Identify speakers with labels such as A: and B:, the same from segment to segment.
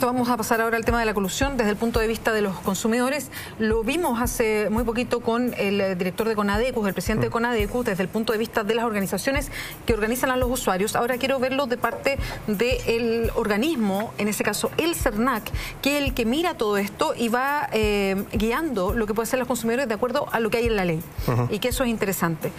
A: Vamos a pasar ahora al tema de la colusión desde el punto de vista de los consumidores. Lo vimos hace muy poquito con el director de CONADECUS, el presidente de CONADECUS, desde el punto de vista de las organizaciones que organizan a los usuarios. Ahora quiero verlo de parte del organismo, en ese caso el CERNAC, que es el que mira todo esto y va guiando lo que pueden hacer los consumidores de acuerdo a lo que hay en la ley. Y que eso es interesante.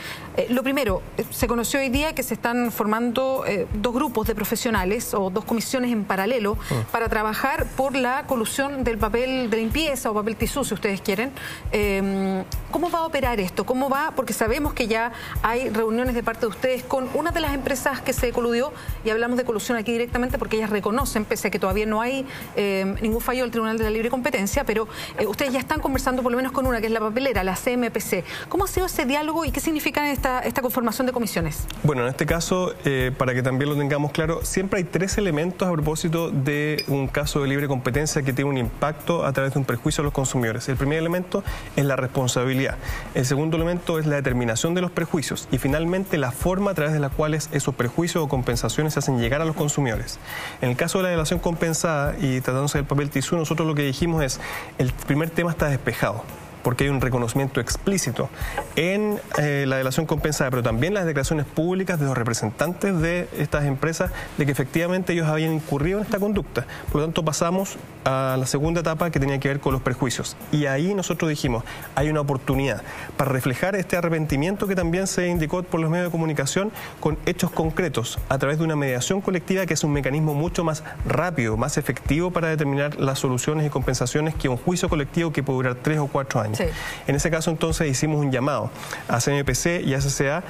A: Lo primero, se conoció hoy día que se están formando dos grupos de profesionales o dos comisiones en paralelo para trabajar por la colusión del papel de limpieza o papel tisú, si ustedes quieren. ¿Cómo va a operar esto? ¿Cómo va? Porque sabemos que ya hay reuniones de parte de ustedes con una de las empresas que se coludió, y hablamos de colusión aquí directamente porque ellas reconocen, pese a que todavía no hay ningún fallo del Tribunal de la Libre Competencia, pero ustedes ya están conversando por lo menos con una, que es la papelera, la CMPC. ¿Cómo ha sido ese diálogo y qué significa esta conformación de comisiones?
B: Bueno, en este caso, para que también lo tengamos claro, siempre hay tres elementos a propósito de un caso de libre competencia que tiene un impacto a través de un perjuicio a los consumidores. El primer elemento es la responsabilidad. El segundo elemento es la determinación de los perjuicios. Y finalmente, la forma a través de la cual esos perjuicios o compensaciones se hacen llegar a los consumidores. En el caso de la delación compensada y tratándose del papel tisú, nosotros lo que dijimos es, el primer tema está despejado, porque hay un reconocimiento explícito en la delación compensada, pero también las declaraciones públicas de los representantes de estas empresas de que efectivamente ellos habían incurrido en esta conducta. Por lo tanto, pasamos a la segunda etapa que tenía que ver con los perjuicios. Y ahí nosotros dijimos, hay una oportunidad para reflejar este arrepentimiento que también se indicó por los medios de comunicación con hechos concretos a través de una mediación colectiva que es un mecanismo mucho más rápido, más efectivo para determinar las soluciones y compensaciones que un juicio colectivo que puede durar 3 o 4 años. Sí. En ese caso, entonces, hicimos un llamado a CMPC y a SCA.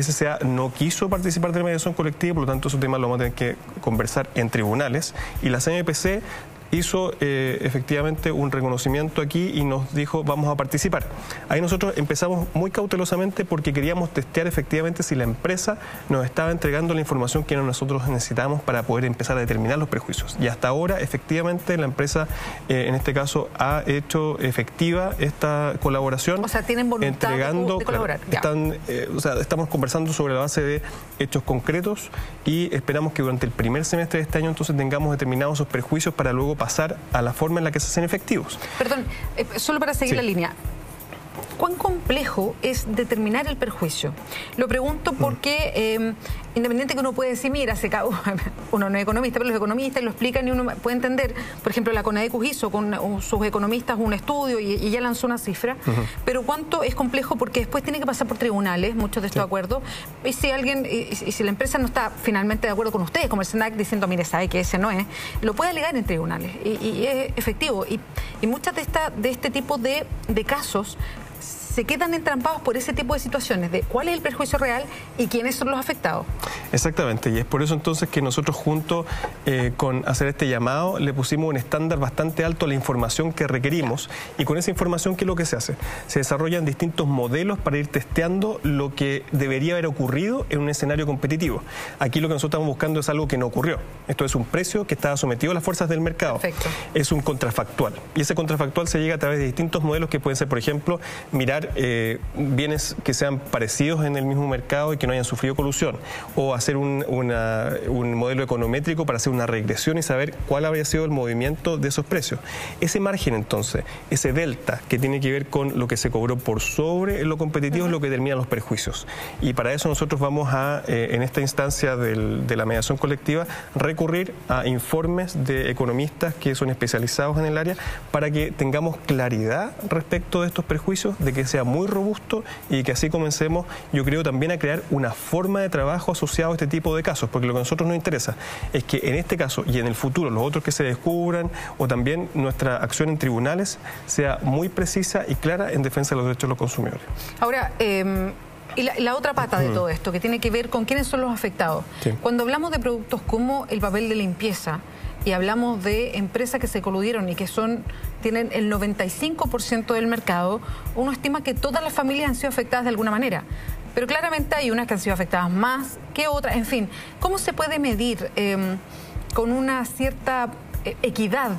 B: SCA no quiso participar de la mediación colectiva, por lo tanto, ese tema lo vamos a tener que conversar en tribunales. Y la CMPC hizo efectivamente un reconocimiento aquí y nos dijo vamos a participar. Ahí nosotros empezamos muy cautelosamente porque queríamos testear efectivamente si la empresa nos estaba entregando la información que nosotros necesitábamos para poder empezar a determinar los perjuicios. Y hasta ahora efectivamente la empresa en este caso ha hecho efectiva esta colaboración.
A: O sea, tienen voluntad de colaborar.
B: Claro, estamos conversando sobre la base de hechos concretos y esperamos que durante el primer semestre de este año entonces tengamos determinados esos perjuicios para luego pasar a la forma en la que se hacen efectivos.
A: Perdón, solo para seguir la línea. ¿Cuán complejo es determinar el perjuicio? Lo pregunto porque, independiente que uno puede decir, mira, uno no es economista, pero los economistas lo explican y uno puede entender. Por ejemplo, la CONADECUS hizo con sus economistas un estudio y ya lanzó una cifra. Pero ¿cuánto es complejo? Porque después tiene que pasar por tribunales, muchos de estos acuerdos. Y si alguien, y si la empresa no está finalmente de acuerdo con ustedes, como el SENAC, diciendo, mire, sabe que ese no es, lo puede alegar en tribunales. Y es efectivo. Y muchas de este tipo de casos se quedan entrampados por ese tipo de situaciones, de cuál es el perjuicio real y quiénes son los afectados.
B: Exactamente, y es por eso entonces que nosotros junto con hacer este llamado le pusimos un estándar bastante alto a la información que requerimos, y con esa información, ¿qué es lo que se hace? Se desarrollan distintos modelos para ir testeando lo que debería haber ocurrido en un escenario competitivo. Aquí lo que nosotros estamos buscando es algo que no ocurrió. Esto es un precio que estaba sometido a las fuerzas del mercado.
A: Perfecto.
B: Es un contrafactual, y ese contrafactual se llega a través de distintos modelos que pueden ser, por ejemplo, mirar bienes que sean parecidos en el mismo mercado y que no hayan sufrido colusión, o hacer un modelo econométrico para hacer una regresión y saber cuál habría sido el movimiento de esos precios. Ese margen, entonces, ese delta que tiene que ver con lo que se cobró por sobre lo competitivo es lo que determina los perjuicios. Y para eso nosotros vamos a, en esta instancia de la mediación colectiva, recurrir a informes de economistas que son especializados en el área para que tengamos claridad respecto de estos perjuicios, de que sea muy robusto y que así comencemos, yo creo, también a crear una forma de trabajo asociado a este tipo de casos, porque lo que a nosotros nos interesa es que en este caso y en el futuro los otros que se descubran, o también nuestra acción en tribunales, sea muy precisa y clara en defensa de los derechos de los consumidores.
A: Ahora, y la otra pata de todo esto, que tiene que ver con quiénes son los afectados. Sí. Cuando hablamos de productos como el papel de limpieza, y hablamos de empresas que se coludieron y que tienen el 95% del mercado, uno estima que todas las familias han sido afectadas de alguna manera. Pero claramente hay unas que han sido afectadas más que otras. En fin, ¿cómo se puede medir con una cierta equidad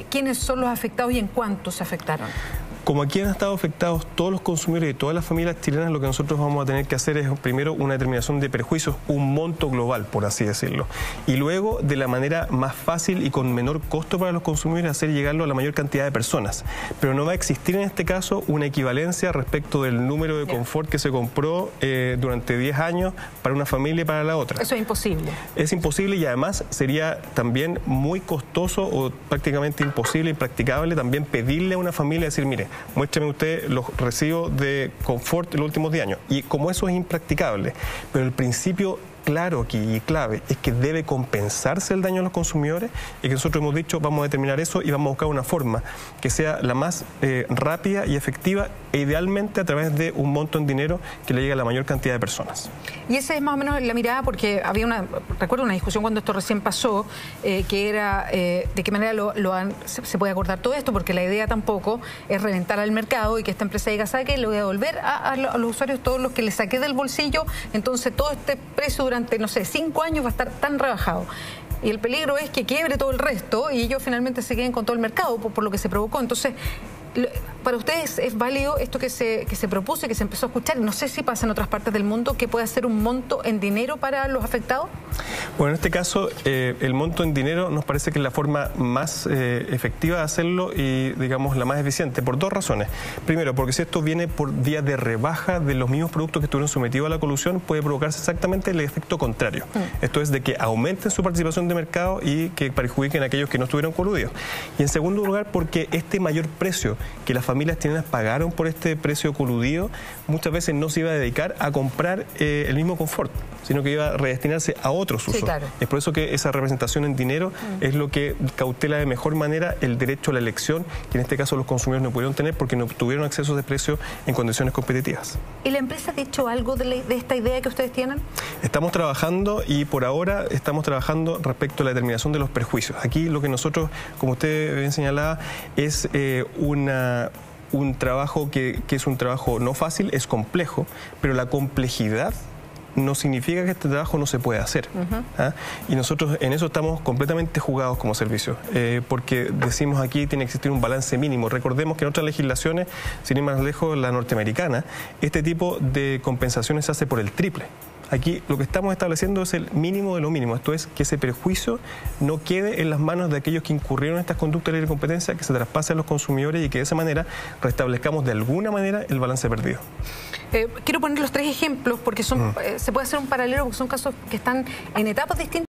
A: quiénes son los afectados y en cuánto se afectaron?
B: Como aquí han estado afectados todos los consumidores y todas las familias chilenas, lo que nosotros vamos a tener que hacer es primero una determinación de perjuicios, un monto global, por así decirlo. Y luego, de la manera más fácil y con menor costo para los consumidores, hacer llegarlo a la mayor cantidad de personas. Pero no va a existir en este caso una equivalencia respecto del número de confort que se compró durante 10 años para una familia y para la otra.
A: Eso es imposible.
B: Es imposible y además sería también muy costoso o prácticamente imposible, impracticable también pedirle a una familia, decir, mire, muéstreme usted los recibos de confort de los últimos 10 años. Y como eso es impracticable, pero el principio claro aquí y clave es que debe compensarse el daño a los consumidores y que nosotros hemos dicho vamos a determinar eso y vamos a buscar una forma que sea la más rápida y efectiva e idealmente a través de un monto en dinero que le llegue a la mayor cantidad de personas.
A: Y esa es más o menos la mirada, porque había recuerdo una discusión cuando esto recién pasó, que era de qué manera se puede acordar todo esto, porque la idea tampoco es reventar al mercado y que esta empresa diga, ¿sabe qué? Le voy a devolver a los usuarios todos los que le saqué del bolsillo, entonces todo este precio durante, no sé, 5 años va a estar tan rebajado. Y el peligro es que quiebre todo el resto y ellos finalmente se queden con todo el mercado por lo que se provocó. Entonces, para ustedes es válido esto que se propuso y que se empezó a escuchar. No sé si pasa en otras partes del mundo, que pueda ser un monto en dinero para los afectados.
B: Bueno, en este caso el monto en dinero nos parece que es la forma más efectiva de hacerlo y, digamos, la más eficiente, por dos razones. Primero, porque si esto viene por vía de rebaja de los mismos productos que estuvieron sometidos a la colusión, puede provocarse exactamente el efecto contrario. Esto es de que aumenten su participación de mercado y que perjudiquen a aquellos que no estuvieron coludidos. Y en segundo lugar, porque este mayor precio que las familias chilenas pagaron por este precio coludido, muchas veces no se iba a dedicar a comprar el mismo confort, sino que iba a redestinarse a otros usos. Sí, claro. Es por eso que esa representación en dinero es lo que cautela de mejor manera el derecho a la elección, que en este caso los consumidores no pudieron tener porque no tuvieron acceso de precio en condiciones competitivas.
A: ¿Y la empresa ha dicho algo de esta idea que ustedes tienen?
B: Estamos trabajando y por ahora estamos trabajando respecto a la determinación de los perjuicios. Aquí lo que nosotros, como usted bien señalaba, es un trabajo que es un trabajo no fácil, es complejo, pero la complejidad no significa que este trabajo no se pueda hacer. Y nosotros en eso estamos completamente jugados como servicio, porque decimos aquí tiene que existir un balance mínimo. Recordemos que en otras legislaciones, sin ir más lejos, la norteamericana, este tipo de compensaciones se hace por el triple. Aquí lo que estamos estableciendo es el mínimo de lo mínimo, esto es que ese perjuicio no quede en las manos de aquellos que incurrieron en estas conductas de libre competencia, que se traspase a los consumidores y que de esa manera restablezcamos de alguna manera el balance perdido.
A: Quiero poner los 3 ejemplos porque se puede hacer un paralelo porque son casos que están en etapas distintas.